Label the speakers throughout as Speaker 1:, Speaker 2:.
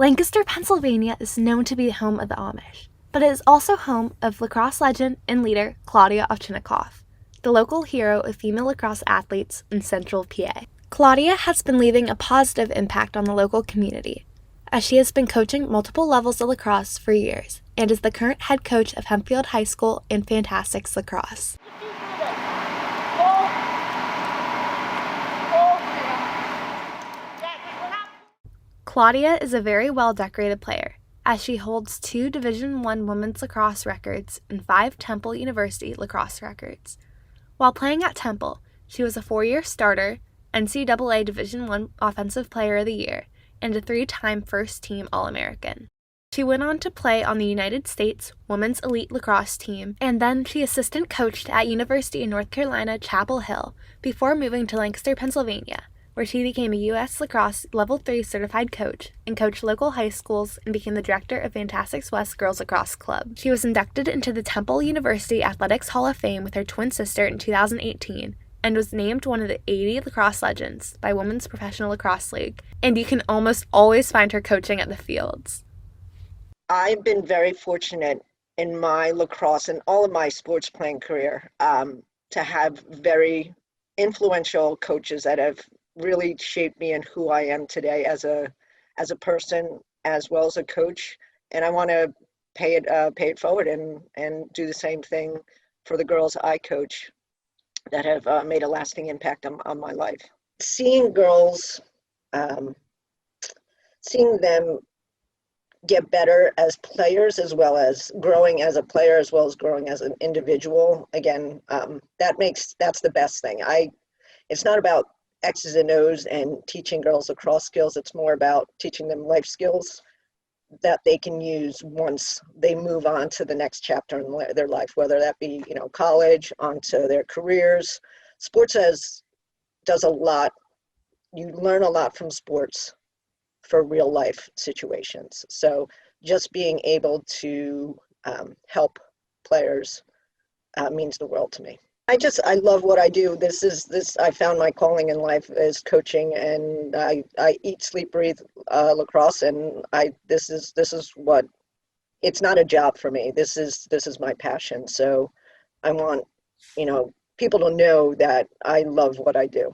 Speaker 1: Lancaster, Pennsylvania is known to be the home of the Amish, but it is also home of lacrosse legend and leader Claudia Ovchinnikov, the local hero of female lacrosse athletes in central PA. Claudia has been leaving a positive impact on the local community, as she has been coaching multiple levels of lacrosse for years and is the current head coach of Hempfield High School and Fantastics Lacrosse. Claudia is a very well-decorated player, as she holds 2 Division I women's lacrosse records and 5 Temple University lacrosse records. While playing at Temple, she was a 4-year starter, NCAA Division I Offensive Player of the Year, and a 3-time first-team All-American. She went on to play on the United States Women's Elite Lacrosse team, and then she assistant coached at University of North Carolina, Chapel Hill, before moving to Lancaster, Pennsylvania, where she became a U.S. Lacrosse Level 3 certified coach and coached local high schools and became the director of Fantastics West Girls Lacrosse Club. She was inducted into the Temple University Athletics Hall of Fame with her twin sister in 2018 and was named one of the 80 lacrosse legends by Women's Professional Lacrosse League, and you can almost always find her coaching at the fields.
Speaker 2: I've been very fortunate in my lacrosse and all of my sports playing career to have very influential coaches that have really shaped me in who I am today as a person as well as a coach, and I want to pay it forward and do the same thing for the girls I coach that have made a lasting impact on my life. Seeing girls, seeing them get better as players, as well as growing as a player, as well as growing as an individual. Again, that's the best thing. It's not about X's and O's and teaching girls lacrosse skills. It's more about teaching them life skills that they can use once they move on to the next chapter in their life, whether that be, college, onto their careers. Sports does a lot. You learn a lot from sports for real life situations. So just being able to help players means the world to me. I love what I do. I found my calling in life is coaching, and I eat, sleep, breathe lacrosse, and this is what, it's not a job for me. This is my passion. So I want, people to know that I love what I do.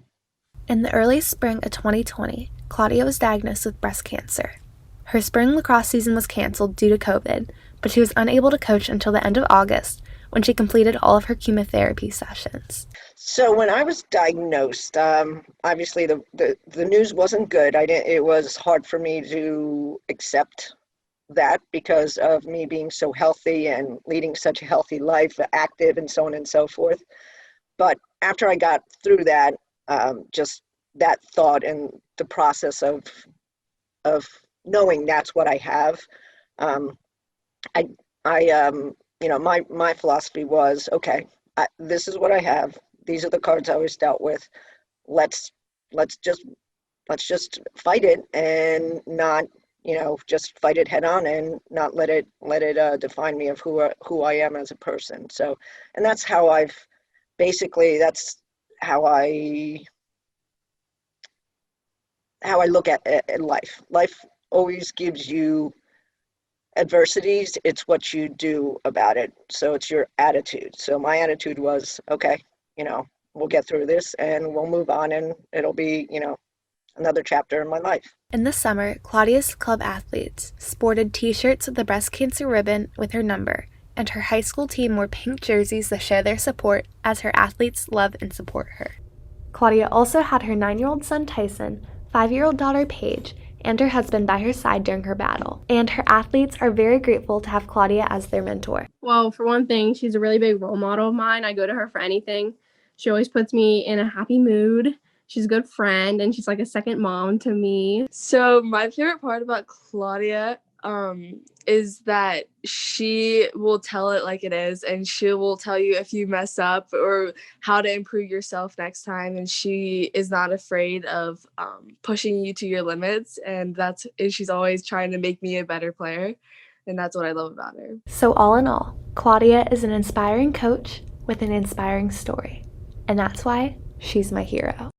Speaker 1: In the early spring of 2020, Claudia was diagnosed with breast cancer. Her spring lacrosse season was canceled due to COVID, but she was unable to coach until the end of August, when she completed all of her chemotherapy sessions.
Speaker 2: So when I was diagnosed, obviously the news wasn't good. It was hard for me to accept that because of me being so healthy and leading such a healthy life, active and so on and so forth. But after I got through that, just that thought and the process of knowing that's what I have, my philosophy was, okay, this is what I have. These are the cards I was dealt with. Let's just fight it and not, just fight it head on and not let it define me of who I am as a person. So, and that's how that's how I look at life. Life always gives you adversities. It's what you do about it. So it's your attitude. So my attitude was, okay, we'll get through this and we'll move on, and it'll be, another chapter in my life.
Speaker 1: In the summer, Claudia's club athletes sported t-shirts with the breast cancer ribbon with her number, and her high school team wore pink jerseys to show their support as her athletes love and support her. Claudia also had her 9-year-old son Tyson, 5-year-old daughter Paige, and her husband by her side during her battle, and her athletes are very grateful to have Claudia as their mentor.
Speaker 3: Well, for one thing, she's a really big role model of mine. I go to her for anything. She always puts me in a happy mood. She's a good friend, and she's like a second mom to me.
Speaker 4: So my favorite part about Claudia is that she will tell it like it is, and she will tell you if you mess up or how to improve yourself next time, and she is not afraid of pushing you to your limits, and she's always trying to make me a better player, and that's what I love about her.
Speaker 1: So all in all, Claudia is an inspiring coach with an inspiring story, and that's why she's my hero.